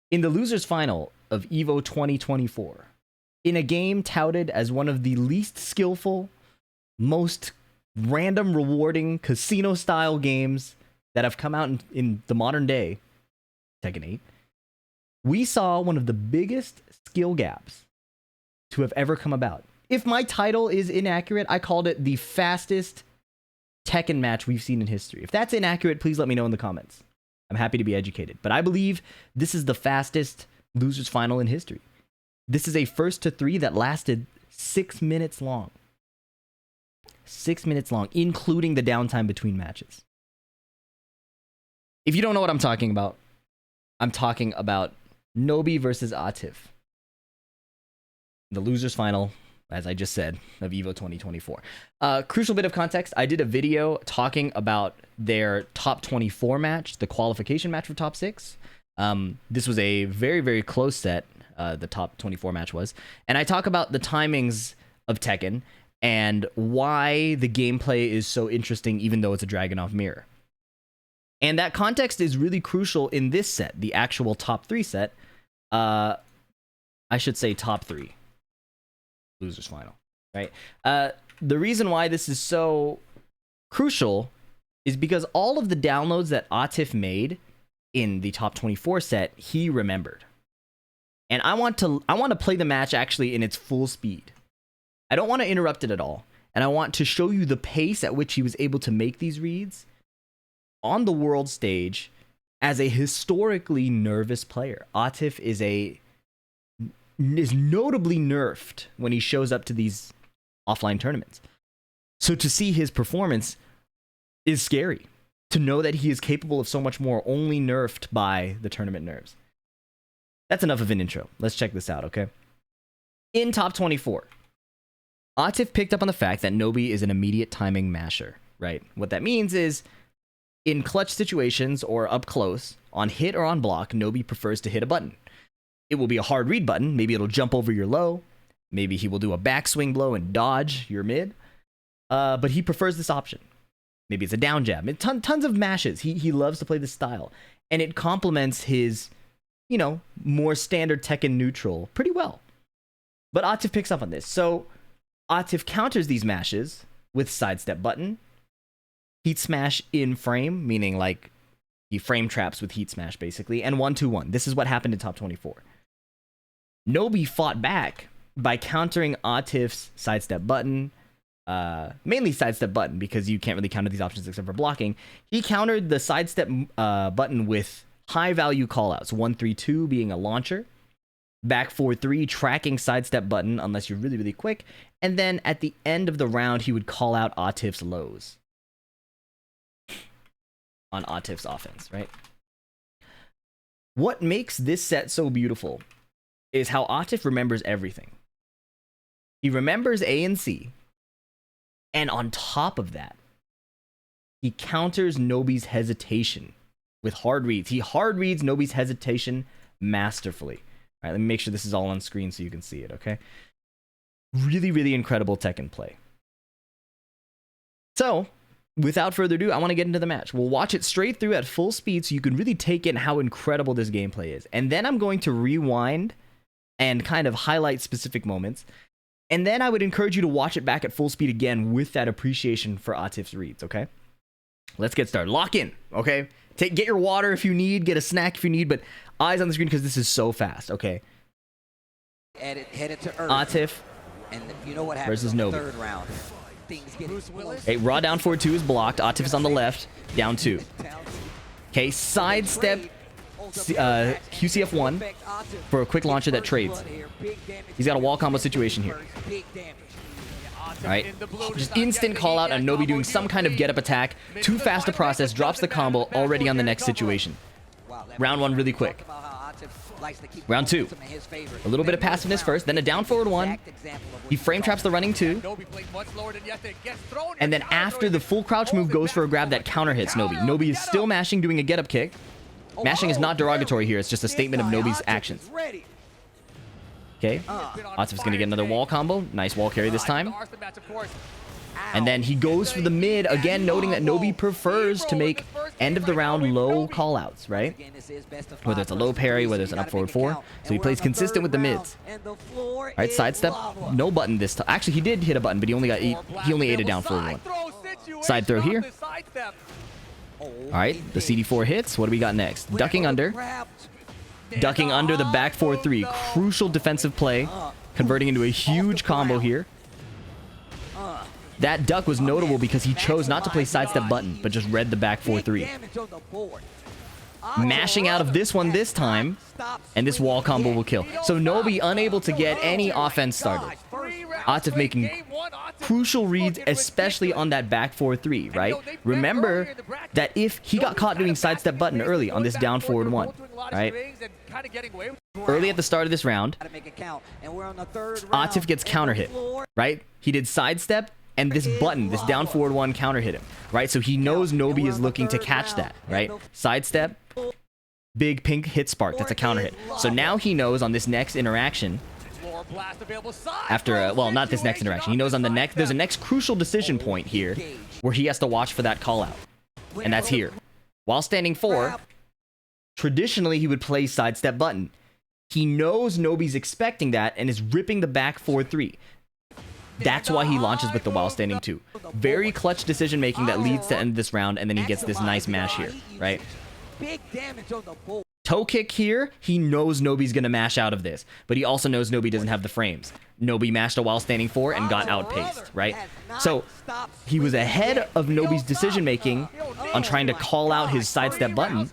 In the losers final of EVO 2024, in a game touted as one of the least skillful, most random rewarding casino-style games that have come out in the modern day, Tekken 8, we saw one of the biggest skill gaps to have ever come about. If my title is inaccurate, I called it the fastest Tekken match we've seen in history. If that's inaccurate, please let me know in the comments. I'm happy to be educated. But I believe this is the fastest losers final in history. This is a first to three that lasted 6 minutes long. 6 minutes long, including the downtime between matches. If you don't know what I'm talking about Nobi versus Atif. The losers final, as I just said, of EVO 2024. Crucial bit of context, I did a video talking about their top 24 match, the qualification match for top 6. This was a very, very close set, the top 24 match was. And I talk about the timings of Tekken and why the gameplay is so interesting even though it's a Dragunov mirror. And that context is really crucial in this set, the actual top 3 set. I should say top 3. Losers final, right? The reason why this is so crucial is because all of the downloads that Atif made in the top 24 set, he remembered. And I want to play the match actually in its full speed. I don't want to interrupt it at all. And I want to show you the pace at which he was able to make these reads on the world stage as a historically nervous player. Atif is notably nerfed when he shows up to these offline tournaments. So to see his performance is scary. To know that he is capable of so much more, only nerfed by the tournament nerves. That's enough of an intro. Let's check this out, okay? In top 24, Atif picked up on the fact that Nobi is an immediate timing masher, right? What that means is, in clutch situations or up close, on hit or on block, Nobi prefers to hit a button. It will be a hard read button. Maybe it'll jump over your low. Maybe he will do a backswing blow and dodge your mid. But he prefers this option. Maybe it's a down jab. Tons of mashes. He loves to play this style. And it complements his, more standard Tekken neutral pretty well. But Atif picks up on this. So Atif counters these mashes with sidestep button, heat smash in frame, meaning like he frame traps with heat smash basically, and 1-2-1. This is what happened in top 24. Nobi fought back by countering Atif's sidestep button, mainly sidestep button because you can't really counter these options except for blocking. He countered the sidestep button with high value callouts, 1-3-2 being a launcher, back 4-3 tracking sidestep button unless you're really, really quick, and then at the end of the round he would call out Atif's lows on Atif's offense, right? What makes this set so beautiful is how Atif remembers everything. He remembers A and C, and on top of that, he counters Nobi's hesitation with hard reads. He hard reads Nobi's hesitation masterfully. All right, let me make sure this is all on screen so you can see it, okay? Really, really incredible Tekken play. So, without further ado, I want to get into the match. We'll watch it straight through at full speed so you can really take in how incredible this gameplay is. And then I'm going to rewind and kind of highlight specific moments. And then I would encourage you to watch it back at full speed again with that appreciation for Atif's reads, okay? Let's get started. Lock in, okay? Get your water if you need, get a snack if you need, but eyes on the screen because this is so fast, okay? Headed to Earth. Atif and you know what versus Nobi. Third round. Okay, raw down 4-2 is blocked. Atif is on the left, down 2. Okay, sidestep QCF1 for a quick launcher that trades. He's got a wall combo situation here. Alright, just instant call out on Nobi doing some kind of get up attack. Too fast to process, drops the combo already on the next situation. Round 1 really quick. Round 2, a little bit of passiveness first, then a down forward 1. He frame traps the running 2. And then after the full crouch move goes for a grab that counter hits Nobi. Nobi is still mashing, doing a get up kick. Mashing is not derogatory here, it's just a statement of Nobi's actions. Okay, Atif's gonna get another wall combo. Nice wall carry this time. And then he goes for the mid, again noting that Nobi prefers to make end of the round low callouts, right? Whether it's a low parry, whether it's an up forward 4. So he plays consistent with the mids. All right, sidestep, no button this time. Actually, he did hit a button, but he only ate a down forward 1. Side throw here. All right, the CD4 hits. What do we got next? Ducking under. Ducking under the back 4-3. Crucial defensive play, converting into a huge combo here. That duck was notable because he chose not to play sidestep button, but just read the back 4-3. Mashing out of this one this time, and this wall combo will kill. So Nobi unable to get any offense started. Atif making crucial reads, especially on that back 4-3, right? Remember that if he got caught doing sidestep button early on this down forward 1, right? Early at the start of this round, Atif gets counter hit, right? He did sidestep, and this button, this down forward 1 counter hit him, right? So he knows Nobi is looking to catch that, right? Sidestep, big pink hit spark. That's a counter hit. So now he knows on this next interaction, after, well, not this next interaction. He knows on the next, there's a next crucial decision point here where he has to watch for that call out. And that's here. While standing 4, traditionally he would play sidestep button. He knows Nobi's expecting that and is ripping the back 4-3. That's why he launches with the while standing 2. Very clutch decision making that leads to end this round, and then he gets this nice mash here, right? Toe kick here, he knows Nobi's gonna mash out of this, but he also knows Nobi doesn't have the frames. Nobi mashed a while standing 4 and got outpaced, right? So he was ahead of Nobi's decision making on trying to call out his sidestep button,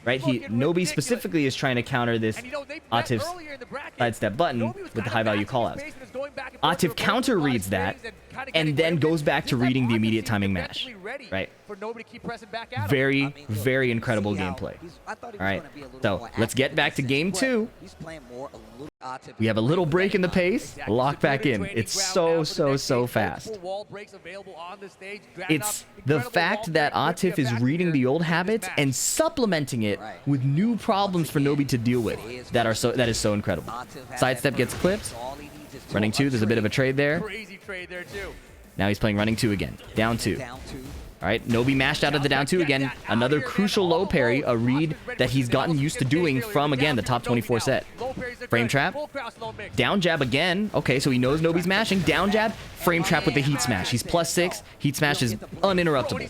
right? Nobi specifically is trying to counter this Atif's sidestep button with the high value callouts. Atif counter reads that and then goes back to reading the immediate timing mash, right? Very, very incredible gameplay. All right, so let's get back to game 2. We have a little break in the pace, lock back in. It's so fast. It's the fact that Atif is reading the old habits and supplementing it with new problems for Nobi to deal with that is so incredible. Sidestep gets clipped. Running 2, there's a bit of a trade there. Now he's playing running 2 again. Down 2. All right, Nobi mashed out of the down 2 again. Another crucial low parry, a read that he's gotten used to doing from, again, the top 24 set. Frame trap. Down jab again. Okay, so he knows Nobi's mashing. Down jab. Frame trap with the heat smash. He's +6. Heat smash is uninterruptible.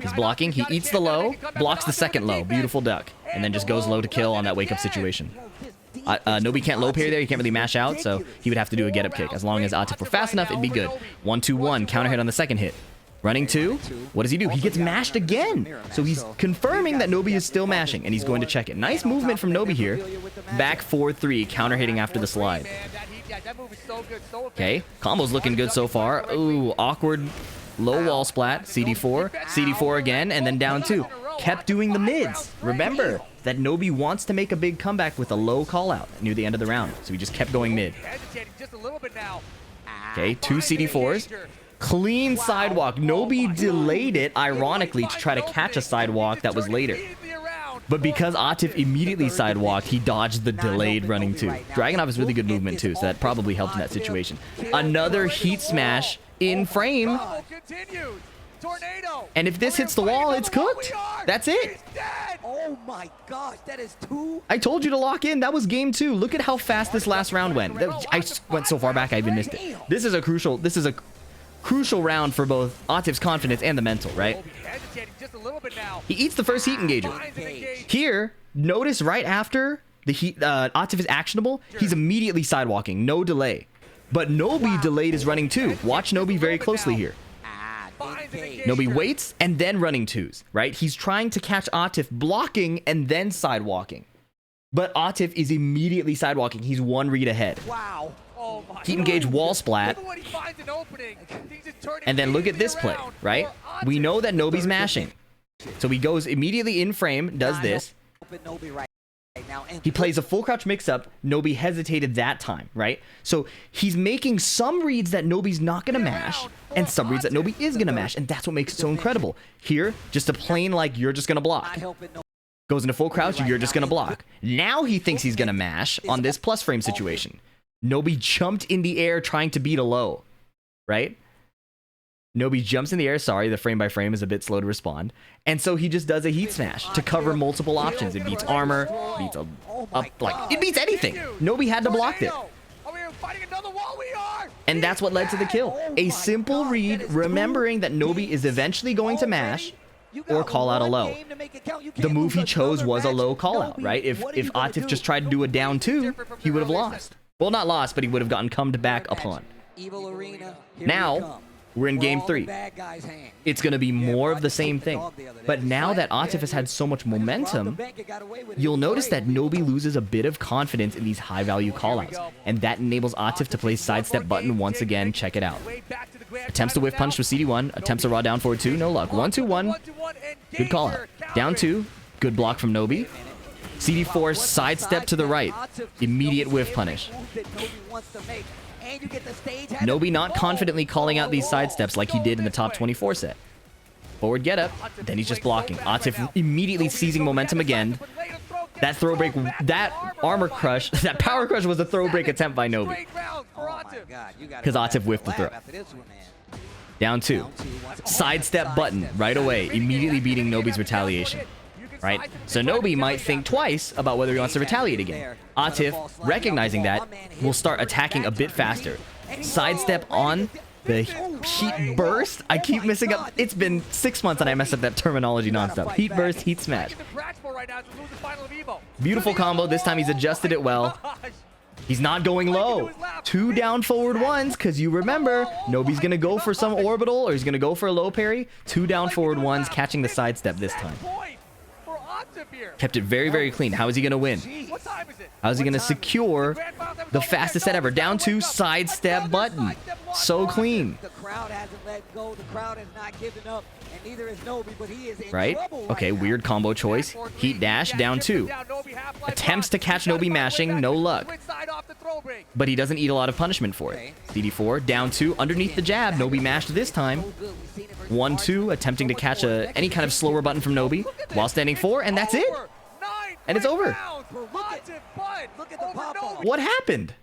He's blocking. He eats the low. Blocks the second low. Beautiful duck. And then just goes low to kill on that wake-up situation. Nobi can't low parry there. He can't really mash out, so he would have to do a get-up kick. As long as Atif were fast enough, it'd be good. 1-2-1. Counter hit on the second hit. Running 2. What does he do? He gets mashed again. So he's confirming that Nobi is still mashing, and he's going to check it. Nice movement from Nobi here. Back 4-3. Counter hitting after the slide. Okay. Combo's looking good so far. Ooh, awkward low wall splat. CD4. CD4 again, and then down 2. Kept doing the mids. Remember that Nobi wants to make a big comeback with a low call out near the end of the round. So he just kept going mid. Okay, 2 CD4s. Clean sidewalk. Nobi delayed it, ironically, to try to catch a sidewalk that was later. But because Atif immediately sidewalked, he dodged the delayed running 2. Dragunov has really good movement too, so that probably helped in that situation. Another heat smash in frame. And if this hits the wall, it's cooked. That's it. Oh my gosh, that is 2. I told you to lock in. That was game 2. Look at how fast this last round went. I went so far back, I even missed it. This is a crucial round for both Atif's confidence and the mental, right? He eats the first heat engager. Here, notice right after the heat, Atif is actionable, he's immediately sidewalking, no delay. But Nobi delayed his running 2. Watch Nobi very closely here. Nobi waits and then running 2s, right? He's trying to catch Atif blocking and then sidewalking. But Atif is immediately sidewalking. He's 1 read ahead. Wow. Oh my Heat engage wall splat. And then look at this play, right? We know that Nobi's mashing. So he goes immediately in frame, does this. He plays a full crouch mix-up. Nobi hesitated that time, right? So he's making some reads that Nobi's not going to mash, and some reads that Nobi is going to mash, and that's what makes it so incredible. Here, just a plain like, you're just going to block. Goes into full crouch, you're just going to block. Now he thinks he's going to mash on this plus frame situation. Nobi jumped in the air trying to beat a low, right? Nobi jumps in the air. Sorry, the frame by frame is a bit slow to respond. And so he just does a heat smash to cover multiple options. It beats armor, beats it beats anything. Nobi had to block it. And that's what led to the kill. A simple read, remembering that Nobi is eventually going to mash or call out a low. The move he chose was a low call out, right? If Atif just tried to do a down 2, he would have lost. Well, not lost, but he would have gotten come back upon. Now, we're in game 3. It's going to be more of the same thing. But now that Atif has had so much momentum, you'll notice that Nobi loses a bit of confidence in these high-value callouts. And that enables Atif to play sidestep button once again. Check it out. Attempts to whiff punish with CD1. Attempts to raw down forward 2. No luck. 1-2-1. Good call out. Down 2. Good block from Nobi. CD4 sidestep to the right. Immediate whiff punish. Nobi not confidently calling out these sidesteps like he did in the top 24 set. Forward get up, then he's just blocking. Atif immediately seizing momentum again. That throw break, that armor crush, that power crush was a throw break attempt by Nobi. Because Atif whiffed the throw. Down 2. Sidestep button right away, immediately beating Nobi's retaliation. Right? So Nobi might think twice about whether he wants to retaliate again. Atif, recognizing that, will start attacking a bit faster. Sidestep on the heat burst. I keep messing up. It's been 6 months and I mess up that terminology nonstop. Heat burst, heat smash. Beautiful combo. This time he's adjusted it well. He's not going low. 2 down forward 1s, because you remember, Nobi's going to go for some orbital or he's going to go for a low parry. 2 down forward 1s, catching the sidestep this time. Kept it very, very clean. How is he going to win? How is he going to secure the fastest set ever? Down 2, sidestep button. So clean. Right? Okay, weird combo choice. Heat dash, down 2. Attempts to catch Nobi mashing, no luck. But he doesn't eat a lot of punishment for it. CD4, down 2, underneath the jab. Nobi mashed this time. 1-2, attempting to catch any kind of slower button from Nobi while standing 4, and that's it. And it's over. What happened?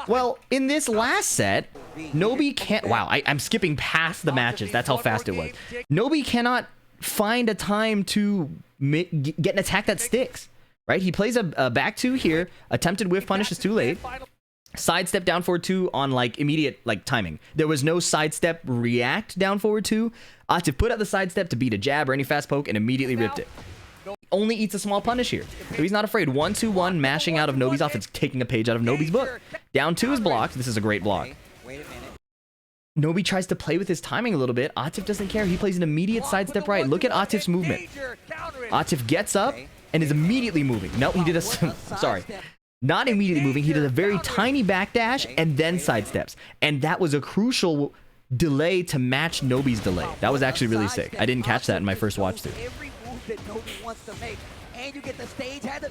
Well, in this last set, Nobi can't... Wow, I'm skipping past the matches. That's how fast it was. Nobi cannot find a time to get an attack that sticks. Right? He plays a back 2 here. Attempted whiff punish is too late. Sidestep down forward 2 on immediate timing. There was no sidestep react down forward 2. Atif put out the sidestep to beat a jab or any fast poke and immediately ripped it. Only eats a small punish here. So he's not afraid. 1-2-1 mashing out of Nobi's offense, taking a page out of Nobi's book. Down 2 is blocked. This is a great block. Nobi tries to play with his timing a little bit. Atif doesn't care. He plays an immediate sidestep right. Look at Atif's movement. Atif gets up and is immediately moving. No, he did a... Sorry. Not immediately moving. He does a very tiny backdash and then sidesteps. And that was a crucial delay to match Nobi's delay. That was actually really sick. I didn't catch that in my first watch through.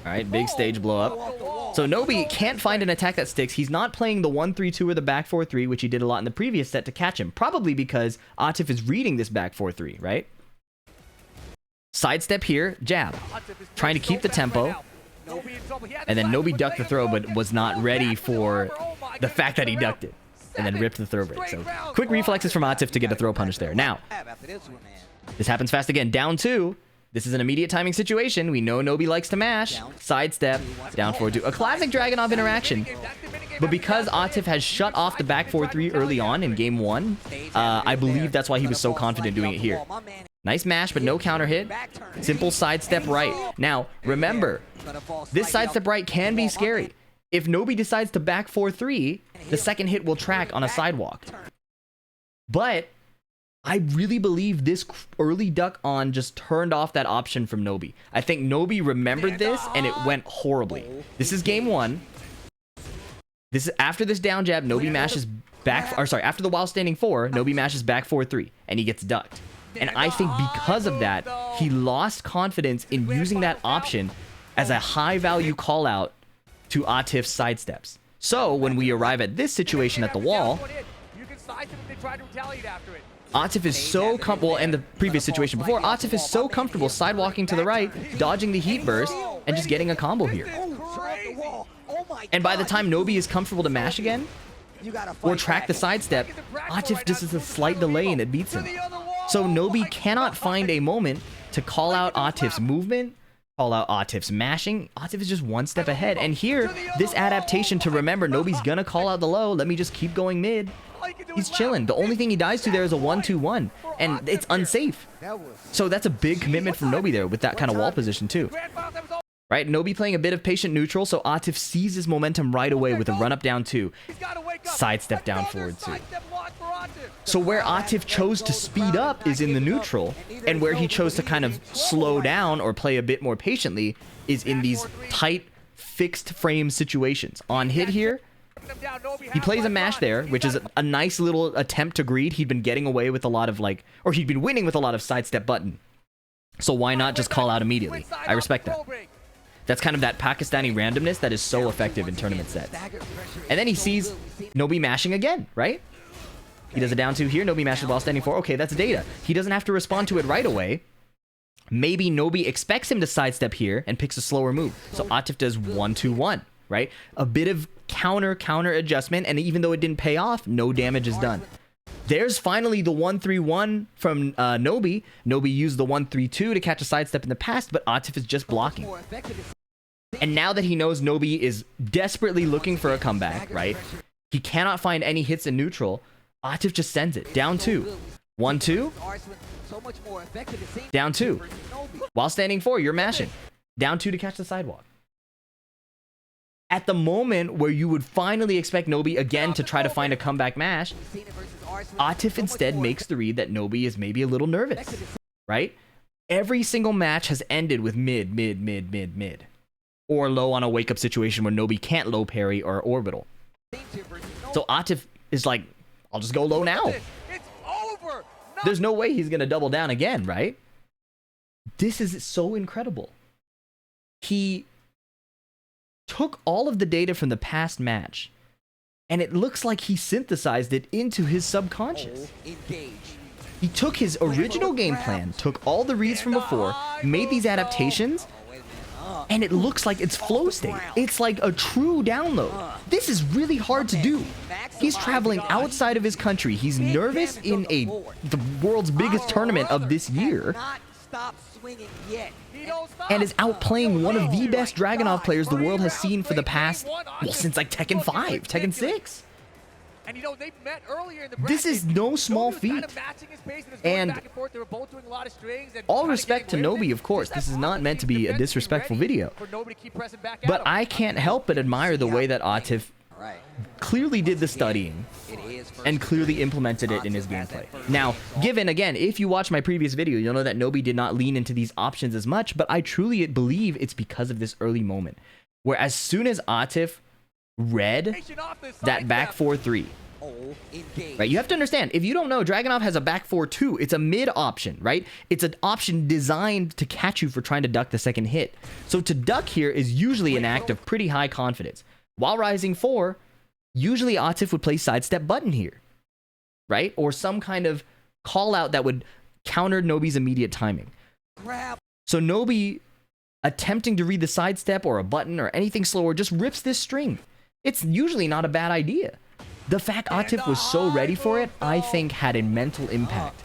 Alright, big stage blow up. So Nobi can't find an attack that sticks. He's not playing the 1-3-2 or the back 4-3, which he did a lot in the previous set to catch him. Probably because Atif is reading this back 4-3, right? Sidestep here, jab. Trying to keep the tempo. And then Nobi ducked the throw, but was not ready for the fact that he ducked it. And then ripped the throw break. So quick reflexes from Atif to get a throw punish there. Now, this happens fast again. Down 2. This is an immediate timing situation. We know Nobi likes to mash. Sidestep, down forward 2. A classic Dragunov interaction. But because Atif has shut off the back 4-3 early on in game 1, I believe that's why he was so confident doing it here. Nice mash, but no counter hit. Simple sidestep right. Now, remember, this sidestep right can be scary. If Nobi decides to back 4-3, the second hit will track on a sidewalk. But I really believe this early duck on just turned off that option from Nobi. I think Nobi remembered this, and it went horribly. This is game 1. This is after this down jab, Nobi mashes back... Or sorry, after the while standing 4, Nobi mashes back 4-3, and he gets ducked. And I think because of that, he lost confidence in using that option as a high-value call-out to Atif's sidesteps. So, when we arrive at this situation at the wall, Atif is so comfortable, and the previous situation before, Atif is so comfortable sidewalking to the right, dodging the heat burst, and just getting a combo here. And by the time Nobi is comfortable to mash again, or track the sidestep, Atif just is a slight delay and it beats him. So Nobi cannot find a moment to call out Atif's movement, call out Atif's mashing. Atif is just one step ahead. And here, this adaptation to remember Nobi's gonna call out the low, let me just keep going mid. He's chilling. The only thing he dies to there is a 1-2-1, and it's unsafe. So that's a big commitment from Nobi there with that kind of wall position too. Right, Nobi playing a bit of patient neutral, so Atif sees his momentum right away with a run up down 2, sidestep down forward 2. So where Atif chose to speed up is in the neutral, and where he chose to kind of slow down or play a bit more patiently is in these tight, fixed frame situations. On hit here, he plays a mash there, which is a nice little attempt to greed. He'd been getting away with a lot of or he'd been winning with a lot of sidestep button. So why not just call out immediately? I respect that. That's kind of that Pakistani randomness that is so effective in tournament sets. And then he sees Nobi mashing again, right? He does a down 2 here. Nobi mashes while standing 4. Okay, that's data. He doesn't have to respond to it right away. Maybe Nobi expects him to sidestep here and picks a slower move. So Atif does 1-2-1, right? A bit of counter adjustment, and even though it didn't pay off, no damage is done. There's finally the 1-3-1 from Nobi. Nobi used the 1-3-2 to catch a sidestep in the past, but Atif is just blocking. And now that he knows Nobi is desperately looking for a comeback, right? He cannot find any hits in neutral. Atif just sends it. Down 2. 1-2. Down 2. While standing 4, you're mashing. Down 2 to catch the sidewalk. At the moment where you would finally expect Nobi again to try to find a comeback mash, Atif instead makes the read that Nobi is maybe a little nervous, right? Every single match has ended with mid. Or low on a wake-up situation where Nobi can't low parry or orbital. So Atif is like, I'll just go low now. There's no way he's going to double down again, right? This is so incredible. He took all of the data from the past match, and it looks like he synthesized it into his subconscious. He took his original game plan, took all the reads from before, made these adaptations, and it looks like it's flow state. It's like a true download. This is really hard to do. He's traveling outside of his country. He's nervous in the world's biggest tournament of this year, and is outplaying one of the best Dragunov players the world has seen for the past, well, since like Tekken 5, Tekken 6. This is no small feat. And all respect to Nobi, of course. This is not meant to be a disrespectful video. But I can't help but admire the way that Atif clearly did the studying and clearly implemented it in his gameplay. Now, given, again, if you watch my previous video, you'll know that Nobi did not lean into these options as much, but I truly believe it's because of this early moment, where as soon as Atif read that back 4-3, right? You have to understand, if you don't know, Dragunov has a back 4-2. It's a mid option, right? It's an option designed to catch you for trying to duck the second hit. So to duck here is usually an act of pretty high confidence. While rising 4, usually Atif would play sidestep button here, right? Or some kind of call out that would counter Nobi's immediate timing. So Nobi, attempting to read the sidestep or a button or anything slower, just rips this string. It's usually not a bad idea. The fact Atif was so ready for it, I think, had a mental impact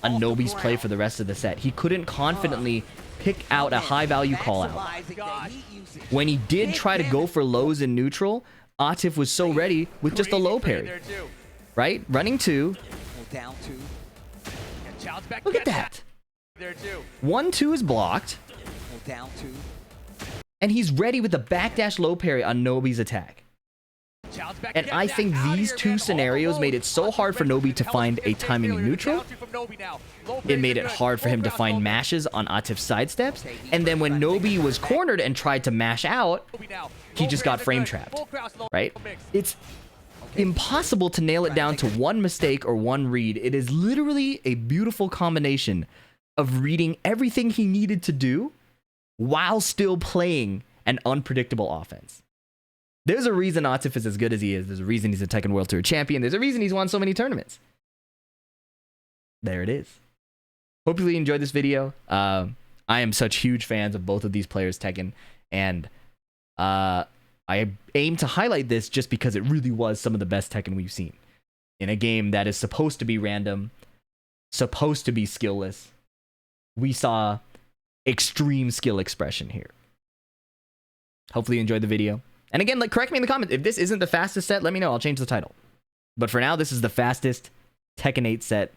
on Nobi's play for the rest of the set. He couldn't confidently pick out a high-value call-out. When he did try to go for lows in neutral, Atif was so ready with just a low parry. Right? Running 2. Look at that. 1-2 is blocked. And he's ready with the backdash low parry on Nobi's attack. And I think these two scenarios made it so hard for Nobi to find a timing in neutral. It made it hard for him to find mashes on Atif's sidesteps. And then when Nobi was cornered and tried to mash out, he just got frame trapped, right? It's impossible to nail it down to one mistake or one read. It is literally a beautiful combination of reading everything he needed to do while still playing an unpredictable offense. There's a reason Atif is as good as he is. There's a reason he's a Tekken World Tour champion. There's a reason he's won so many tournaments. There it is. Hopefully you enjoyed this video. I am such huge fans of both of these players, Tekken. And I aim to highlight this just because it really was some of the best Tekken we've seen. In a game that is supposed to be random, supposed to be skillless, we saw extreme skill expression here. Hopefully you enjoyed the video. And again, like, correct me in the comments. If this isn't the fastest set, let me know. I'll change the title. But for now, this is the fastest Tekken 8 set.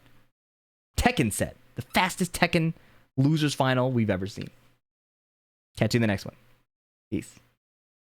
Tekken set. The fastest Tekken losers final we've ever seen. Catch you in the next one. Peace.